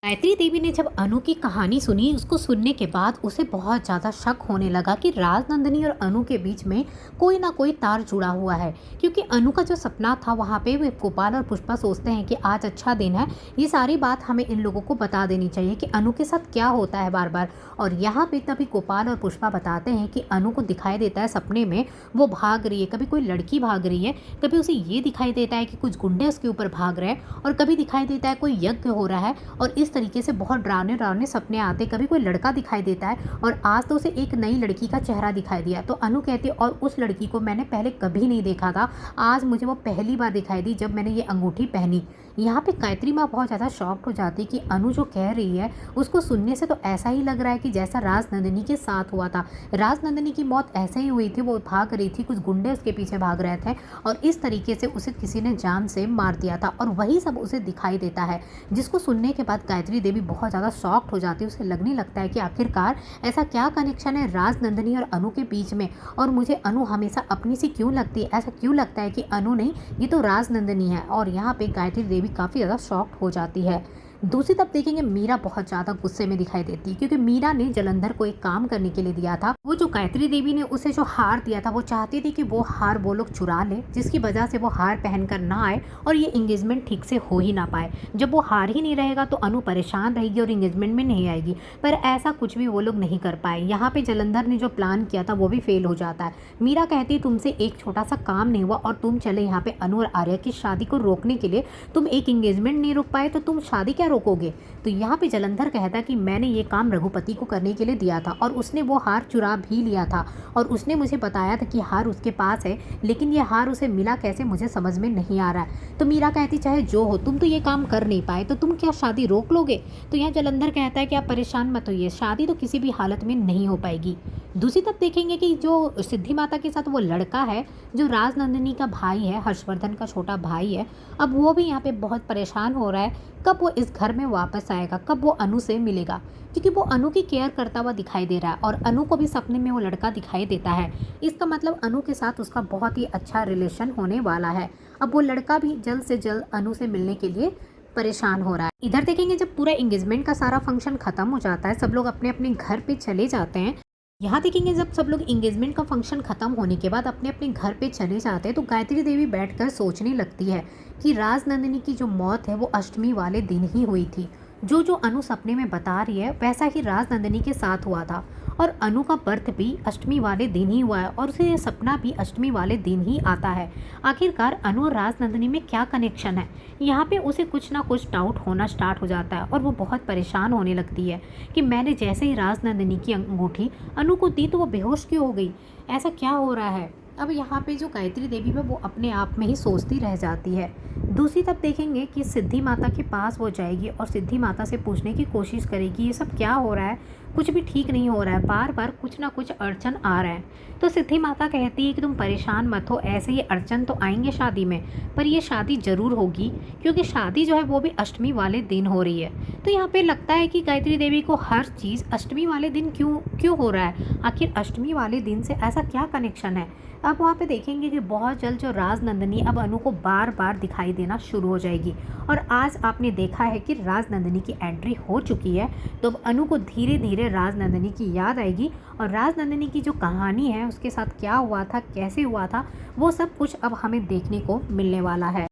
गायत्री देवी ने जब अनु की कहानी सुनी, उसको सुनने के बाद उसे बहुत ज़्यादा शक होने लगा कि राजनंदिनी और अनु के बीच में कोई ना कोई तार जुड़ा हुआ है। क्योंकि अनु का जो सपना था, वहाँ पे वे गोपाल और पुष्पा सोचते हैं कि आज अच्छा दिन है, ये सारी बात हमें इन लोगों को बता देनी चाहिए कि अनु के साथ क्या होता है बार बार। और यहाँ पे तभी गोपाल और पुष्पा बताते हैं कि अनु को दिखाई देता है सपने में वो भाग रही है, कभी कोई लड़की भाग रही है, कभी उसे ये दिखाई देता है कि कुछ गुंडे उसके ऊपर भाग रहे हैं, और कभी दिखाई देता है कोई यज्ञ हो रहा है। और इस तरीके से बहुत डरावने डरावने सपने आते। कभी कोई लड़का दिखाई देता है और आज तो उसे एक नई लड़की का चेहरा दिखाई दिया। तो अनु कहती है, और उस लड़की को मैंने पहले कभी नहीं देखा था, आज मुझे वो पहली बार दिखाई दी जब मैंने ये अंगूठी पहनी। यहाँ पे गायत्री माँ बहुत ज़्यादा शॉक्ड हो जाती कि अनु जो कह रही है उसको सुनने से तो ऐसा ही लग रहा है कि जैसा राजनंदिनी के साथ हुआ था। राजनंदिनी की मौत ऐसे ही हुई थी, वो भाग रही थी, कुछ गुंडे उसके पीछे भाग रहे थे और इस तरीके से उसे किसी ने जान से मार दिया था, और वही सब उसे दिखाई देता है। जिसको सुनने के बाद गायत्री देवी बहुत ज़्यादा शॉक्ड हो जाती है। उसे लगने लगता है कि आखिरकार ऐसा क्या कनेक्शन है राजनंदिनी और अनु के बीच में, और मुझे अनु हमेशा अपनी सी क्यों लगती है, ऐसा क्यों लगता है कि अनु नहीं, ये तो राजनंदिनी है। और यहाँ पे गायत्री देवी काफ़ी ज़्यादा शॉक्ड हो जाती है। दूसरी तरफ देखेंगे, मीरा बहुत ज़्यादा गुस्से में दिखाई देती है, क्योंकि मीरा ने जलंधर को एक काम करने के लिए दिया था। वो जो गायत्री देवी ने उसे जो हार दिया था, वो चाहती थी कि वो हार वो लोग चुरा ले, जिसकी वजह से वो हार पहनकर ना आए और ये इंगेजमेंट ठीक से हो ही ना पाए। जब वो हार ही नहीं रहेगा तो अनु परेशान रहेगी और इंगेजमेंट में नहीं आएगी। पर ऐसा कुछ भी वो लोग नहीं कर पाए। यहाँ पे जलंधर ने जो प्लान किया था वो भी फेल हो जाता है। मीरा कहती, तुमसे एक छोटा सा काम नहीं हुआ और तुम चले यहाँ पे अनु और आर्या की शादी को रोकने के लिए। तुम एक इंगेजमेंट नहीं रोक पाए तो तुम शादी क्या रोकोगे। तो यहाँ पे जलंधर कहता कि मैंने ये काम रघुपति को करने के लिए दिया था और उसने वो हार चुरा भी लिया था, और उसने मुझे बताया था कि हार उसके पास है, लेकिन ये हार उसे मिला कैसे मुझे समझ में नहीं आ रहा है। तो मीरा कहती, चाहे जो हो, तुम तो ये काम कर नहीं पाए तो तुम क्या शादी रोक लोगे। तो यहाँ जलंधर कहता है कि आप परेशान मत होइए, शादी तो किसी भी हालत में नहीं हो पाएगी। दूसरी तरफ देखेंगे कि जो सिद्धि माता के साथ वो लड़का है जो राजनंदिनी का भाई है, हर्षवर्धन का छोटा भाई है, अब वो भी यहाँ पे बहुत परेशान हो रहा है कब वो इस घर में वापस आएगा, कब वो अनु से मिलेगा, क्योंकि वो अनु की केयर करता हुआ दिखाई दे रहा है और अनु को भी सपने में वो लड़का दिखाई देता है। इसका मतलब अनु के साथ उसका बहुत ही अच्छा रिलेशन होने वाला है। अब वो लड़का भी जल्द से जल्द अनु से मिलने के लिए परेशान हो रहा है। इधर देखेंगे, जब पूरा एंगेजमेंट का सारा फंक्शन खत्म हो जाता है, सब लोग अपने अपने घर पे चले जाते हैं। यहाँ देखेंगे, जब सब लोग एंगेजमेंट का फंक्शन खत्म होने के बाद अपने अपने घर पे चले जाते हैं, तो गायत्री देवी बैठकर सोचने लगती है कि राजनंदिनी की जो मौत है वो अष्टमी वाले दिन ही हुई थी। जो जो अनु सपने में बता रही है वैसा ही राजनंदिनी के साथ हुआ था, और अनु का बर्थ भी अष्टमी वाले दिन ही हुआ है और उसे ये सपना भी अष्टमी वाले दिन ही आता है। आखिरकार अनु और राजनंदिनी में क्या कनेक्शन है। यहाँ पे उसे कुछ ना कुछ डाउट होना स्टार्ट हो जाता है और वो बहुत परेशान होने लगती है कि मैंने जैसे ही राजनंदिनी की अंगूठी अनु को दी तो वो बेहोश क्यों हो गई, ऐसा क्या हो रहा है। अब यहाँ पे जो गायत्री देवी है वो अपने आप में ही सोचती रह जाती है। दूसरी तरफ देखेंगे कि सिद्धि माता के पास वो जाएगी और सिद्धि माता से पूछने की कोशिश करेगी ये सब क्या हो रहा है, कुछ भी ठीक नहीं हो रहा है, बार बार कुछ ना कुछ अड़चन आ रहा है। तो सिद्धि माता कहती है कि तुम परेशान मत हो, ऐसे ही अड़चन तो आएंगे शादी में, पर ये शादी ज़रूर होगी, क्योंकि शादी जो है वो भी अष्टमी वाले दिन हो रही है। तो यहाँ पे लगता है कि गायत्री देवी को हर चीज़ अष्टमी वाले दिन क्यों क्यों हो रहा है, आखिर अष्टमी वाले दिन से ऐसा क्या कनेक्शन है। अब वहाँ पे देखेंगे कि बहुत जल्द जो राजनंदिनी अब अनु को बार बार दिखाई देना शुरू हो जाएगी, और आज आपने देखा है कि राजनंदिनी की एंट्री हो चुकी है। तो अब अनु को धीरे धीरे राजनंदिनी की याद आएगी, और राजनंदिनी की जो कहानी है उसके साथ क्या हुआ था, कैसे हुआ था, वो सब कुछ अब हमें देखने को मिलने वाला है।